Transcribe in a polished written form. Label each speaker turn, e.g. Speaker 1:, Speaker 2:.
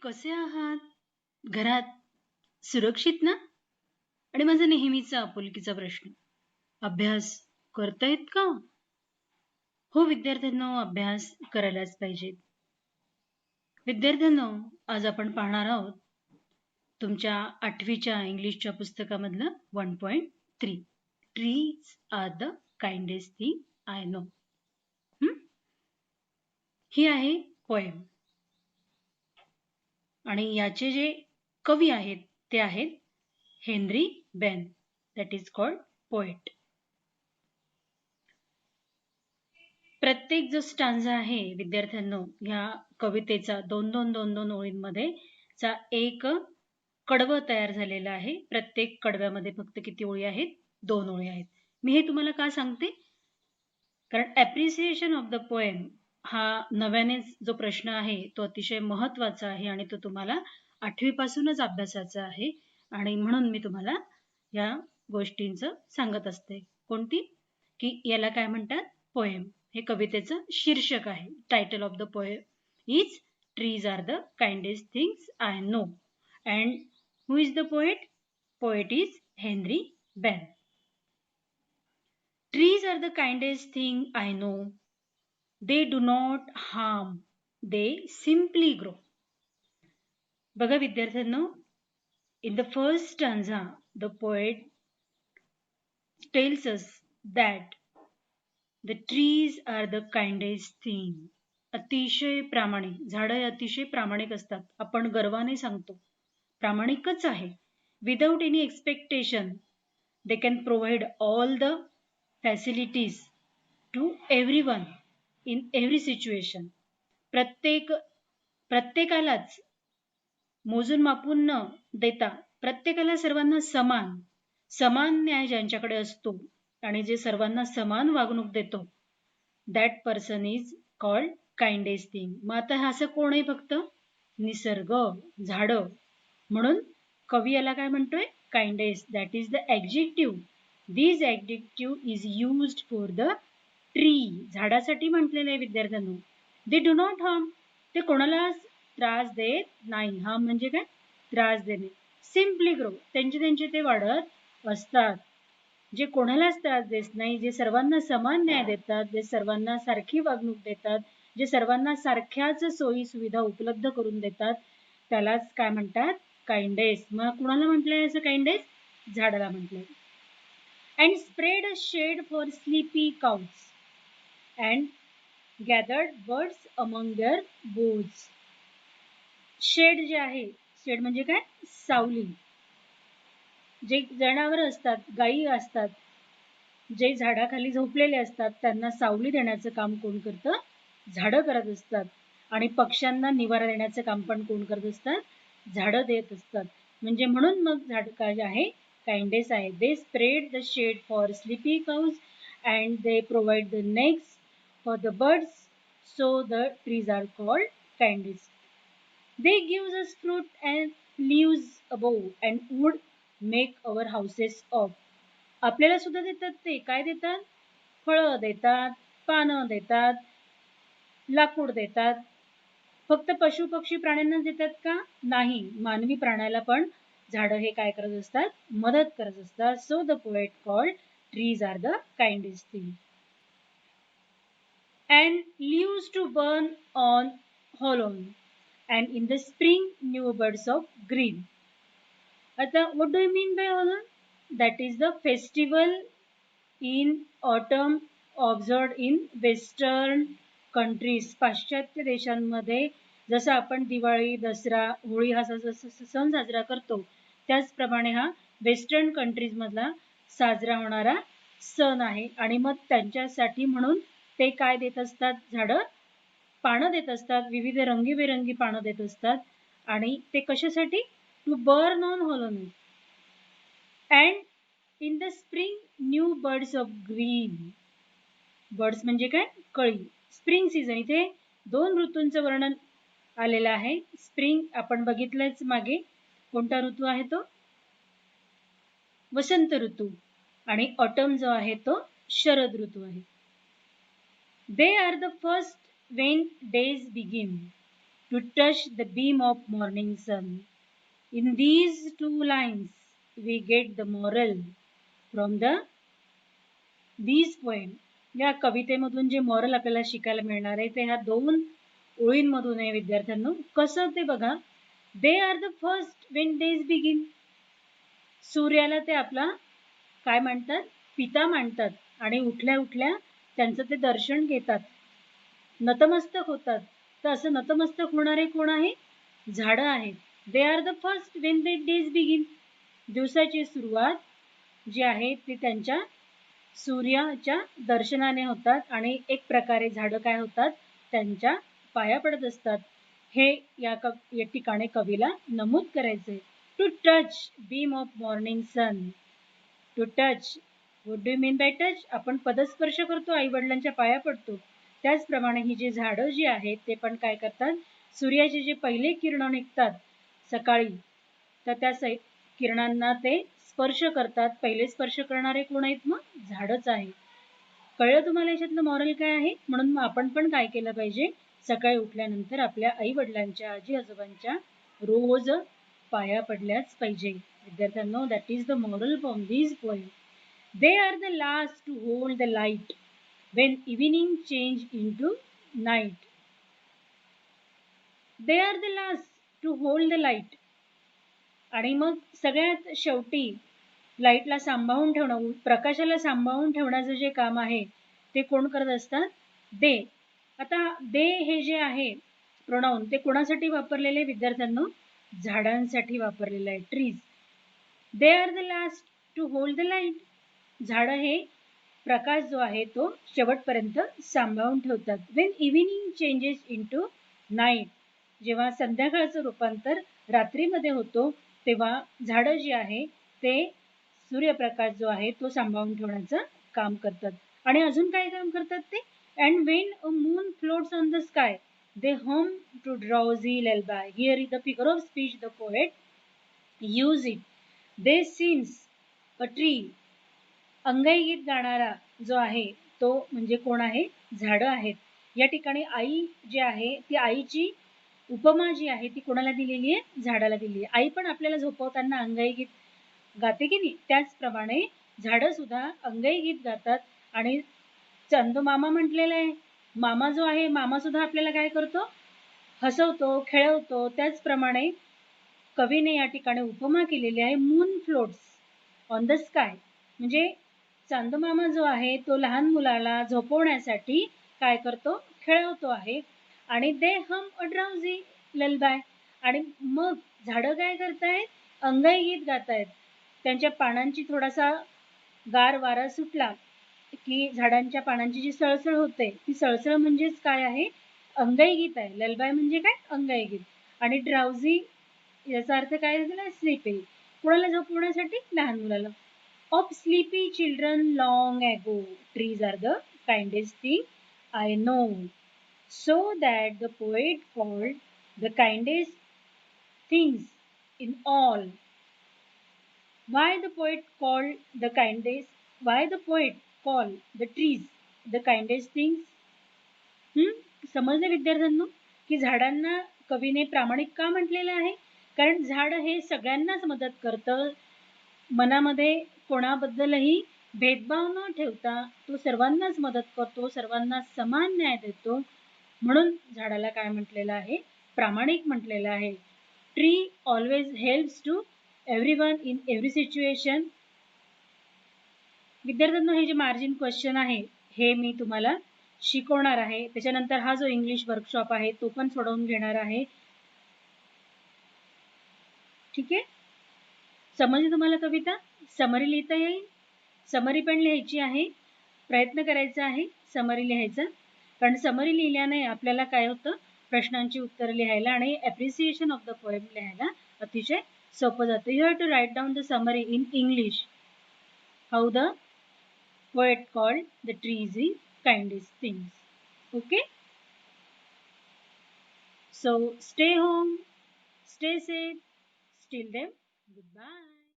Speaker 1: कसे आहात? घरात सुरक्षित ना? आणि माझा नेहमीचा आपुलकीचा प्रश्न, अभ्यास करतायत का? हो विद्यार्थ्यांनो, अभ्यास करायलाच पाहिजेत. विद्यार्थ्यांनो, आज आपण पाहणार आहोत तुमच्या 8वीच्या इंग्लिशच्या पुस्तकामधलं 1.3 trees are the kindest thing I know. ही आहे पोएम आणि याचे जे कवी आहेत ते आहेत Henry Ben. That is called poet. प्रत्येक जो स्टांजा आहे विद्यार्थ्यांनो, ह्या कवितेचा दोन दोन ओळींमध्ये चा एक कडवं तयार झालेलं आहे. प्रत्येक कडव्यामध्ये फक्त किती ओळी आहेत? 2 ओळी आहेत. मी हे तुम्हाला का सांगते? कारण ॲप्रिसिएशन ऑफ द पोएम हा नव्यानेच जो प्रश्न आहे तो अतिशय महत्त्वाचा आहे आणि तो तुम्हाला 8वी पासूनच अभ्यासाचा आहे आणि म्हणून मी तुम्हाला या गोष्टींचं सांगत असते. कोणती? की याला काय म्हणतात? पोएम. हे कवितेचं शीर्षक आहे. Title of the poem is trees are the kindest things I know. And who is the poet? Poet is Henry Behn. Trees are the kindest thing I know. They do not harm. They simply grow. बघा विद्यार्थ्यांनो, in the first stanza, the poet tells us that the trees are the kindest thing. अतिशय प्रामाणिक. झाडं अतिशय प्रामाणिक असतात. आपण गर्वाने सांगतो. प्रामाणिकच आहे. Without any expectation, they can provide all the facilities to everyone in every situation. प्रत्येकालाच मोजून मापून न देता प्रत्येकाला सर्वांना समान न्याय ज्यांच्याकडे असतो आणि जे सर्वांना समान वागणूक देतो, that person is called kindest thing. मग आता हा असं कोण आहे? फक्त निसर्ग, झाडं. म्हणून कवी याला काय म्हणतोय? Kindest. That is the adjective. This adjective is used for the tree. झाडासाठी म्हटलेलं आहे विद्यार्थ्यांनो. They do not harm. ते कोणाला त्रास देत नाही. harm म्हणजे काय? त्रास देणे. Simply grow. त्यांचे ते वाढत असतात. जे कोणालाच त्रास देत नाही, जे सर्वांना समान न्याय देतात, जे सर्वांना सारखी वागणूक देतात, जे सर्वांना सारख्याच सोयी सुविधा उपलब्ध करून देतात, त्यालाच काय म्हणतात? काइंडेस्ट. मग कुणाला म्हटलंय असं काइंडेस्ट? झाडाला म्हटलंय. And spread a shade for sleepy cows and gathered birds among their boughs. Shade जे आहे, शेड म्हणजे काय? सावली. जे जनावर असतात, गायी असतात, जे झाडाखाली झोपलेले असतात, त्यांना सावली देण्याचं काम कोण करतं? झाडं करत असतात. आणि पक्ष्यांना निवारा देण्याचं काम पण कोण करत असतात? झाडं देत असतात. म्हणजे म्हणून मग झाड काय आहे? काइंडेस्ट आहे. They spread the shade for sleepy cows and they provide the nests for the birds, so the trees are called kindest. They give us fruit and leaves above and wood make our houses of. आपल्याला सुद्धा देतात. ते काय देतात? फळं देतात, पानं देतात, लाकूड देतात. फक्त पशु पक्षी प्राण्यांनाच देतात का? नाही, मानवी प्राण्याला पण झाडं हे काय करत असतात? मदत करत असतात. So the poet called trees are the kindest thing. And leaves to burn on Halloween and in the spring new birds of green. आता what do you mean by Halloween? That is the festival in autumn observed in western countries. पाश्चात्य देशांमध्ये जसं आपण दिवाळी, दसरा, होळी हा सण साजरा करतो, त्याचप्रमाणे हा वेस्टर्न कंट्रीज मधला साजरा होणारा सण आहे. आणि मग त्यांच्यासाठी म्हणून ते काय देत असतात? झाडं पानं देत असतात. विविध रंगीबेरंगी पानं देत असतात. आणि ते कशासाठी? To burn on Halloween and in the spring new birds of green. Birds म्हणजे काय? कळी. स्प्रिंग सीझन, इथे 2 ऋतूंचं वर्णन आलेलं आहे. स्प्रिंग आपण बघितलंच मागे. कोणता ऋतू आहे तो? वसंत ऋतू. आणि ऑटम जो आहे तो शरद ऋतू आहे. दे are the first Wien days begin to touch the beam of morning sun. In these two lines, we get the moral from these poem. या कवितेमधून जे मॉरल आपल्याला शिकायला मिळणार आहे ते ह्या दोन ओळींमधून आहे विद्यार्थ्यांनो. कसं ते बघा. दे are the first Wien days begin. सूर्याला ते आपला काय म्हणतात, पिता मानतात आणि उठल्या उठल्या त्यांचं ते दर्शन घेतात, नतमस्तक होतात. तर असं नतमस्तक होणारे कोण आहे, झाडं आहेत. दे are the first when they days begin. दिवसाची सुरुवात जी आहे ती त्यांच्या सूर्याच्या दर्शनाने होतात आणि एक प्रकारे झाडं काय होतात, त्यांच्या पाया पडत असतात. हे या ठिकाणी कवीला नमूद करायचे. To touch beam of morning sun. To touch, what do you mean by touch? आपण पदस्पर्श करतो, आई वडिलांच्या पाया पडतो. त्याचप्रमाणे ही जी झाडं जी आहेत ते पण काय करतात, सूर्याचे जे पहिले किरण निघतात सकाळी, तर त्या किरणांना ते स्पर्श करतात. पहिले स्पर्श करणारे कोण आहेत, मग झाडच आहे. कळलं तुम्हाला याच्यातलं मॉरल काय आहे? म्हणून आपण पण काय केलं पाहिजे, सकाळी उठल्यानंतर आपल्या आई वडिलांच्या, आजी आजोबांच्या रोज पाया पडल्याच पाहिजे. विद्यार्थ्यांनो, that is the moral from this poem. They are the last to hold the light when evening change into night. They are the last to hold the light. आणि मग सगळ्यात शेवटी लाईटला सांभाळून ठेवणं, प्रकाशाला सांभाळून ठेवण्याचं जे काम आहे ते कोण करत असतात, दे. आता दे हे जे आहे प्रोनाउन ते कोणासाठी वापरलेले विद्यार्थ्यांनो, झाडांसाठी वापरलेलं आहे, trees. They are the last to hold the light. झाडं हे प्रकाश जो आहे तो शेवटपर्यंत सांभाळून ठेवतात. When evening changes into night. जेव्हा संध्याकाळचं रूपांतर रात्रीमध्ये होतो तेव्हा झाडं जी आहे ते सूर्यप्रकाश जो आहे तो सांभाळून ठेवण्याचं काम करतात. आणि अजून काय काम करतात ते, and when a moon floats on the sky they hum to drowsy lullaby. Here is the figure of speech the poet use it. They seems a tree. अंगाई गीत गाणारा जो आहे तो म्हणजे कोण आहे, झाडं आहेत. या ठिकाणी आई जी आहे ती आईची उपमा जी आहे ती कोणाला दिलेली आहे, झाडाला दिली आहे. आई पण आपल्याला झोपवताना अंगाई गीत गाते की नाही, त्याचप्रमाणे झाडं सुद्धा अंगाई गीत गातात. आणि चंदमामा म्हटलेलं आहे, मामा जो आहे मामा सुद्धा आपल्याला काय करतो, हसवतो, खेळवतो. त्याचप्रमाणे कवीने या ठिकाणी उपमा केलेली आहे, moon floats on the sky. म्हणजे चांदमामा जो आहे तो लहान मुलाला झोपवण्यासाठी काय करतो, खेळवतो आहे. आणि दे हम अ ड्राउझी ललबाय. आणि मग झाडं काय करतायत, अंगाई गीत गातायत. त्यांच्या पानांची थोडासा गार वारा सुटला की झाडांच्या पानांची जी सळसळ होते ती सळसळ म्हणजेच काय आहे, अंगाई गीत आहे. ललबाय म्हणजे काय, अंगाई गीत. आणि ड्राउझी याचा अर्थ काय झाला, स्लीपी. कोणाला झोपवण्यासाठी, लहान मुलाला. Of sleepy children long ago, trees are the kindest thing I know. So that the poet called the kindest things in all. Why the poet called the kindest? Why the poet called the trees the kindest things? समजले विद्यार्थ्यांनो की झाडांना कवीने प्रामाणिक का म्हटलेलं आहे? कारण झाड हे सगळ्यांनाच मदत करतं. मनामध्ये कोणाबद्दलही भेदभाव न ठेवता तो सर्वांनाच मदत करतो, सर्वांना समान न्याय देतो. म्हणून झाडाला काय म्हटलेलं आहे, प्रामाणिक म्हटलेलं आहे. Tree always helps to everyone in every situation. विद्यार्थ्यांनो, हे जे मार्जिन क्वेश्चन आहे हे मी तुम्हाला शिकवणार आहे. त्याच्यानंतर हा जो इंग्लिश वर्कशॉप आहे तो पण सोडवून घेणार आहे. ठीक आहे, समजली तुम्हाला कविता? समरी लिहिता येईल, समरी पण लिहायची आहे, प्रयत्न करायचा आहे समरी लिहायचा. कारण समरी लिहिल्याने आपल्याला काय होतं, प्रश्नांची उत्तर लिहायला आणि ॲप्रिसिएशन ऑफ द पोएम लिहायला अतिशय सोपं जातं. You have to write down the summary in English. How the poet called the trees in kindest things. Okay, so stay home, stay safe, till then, goodbye.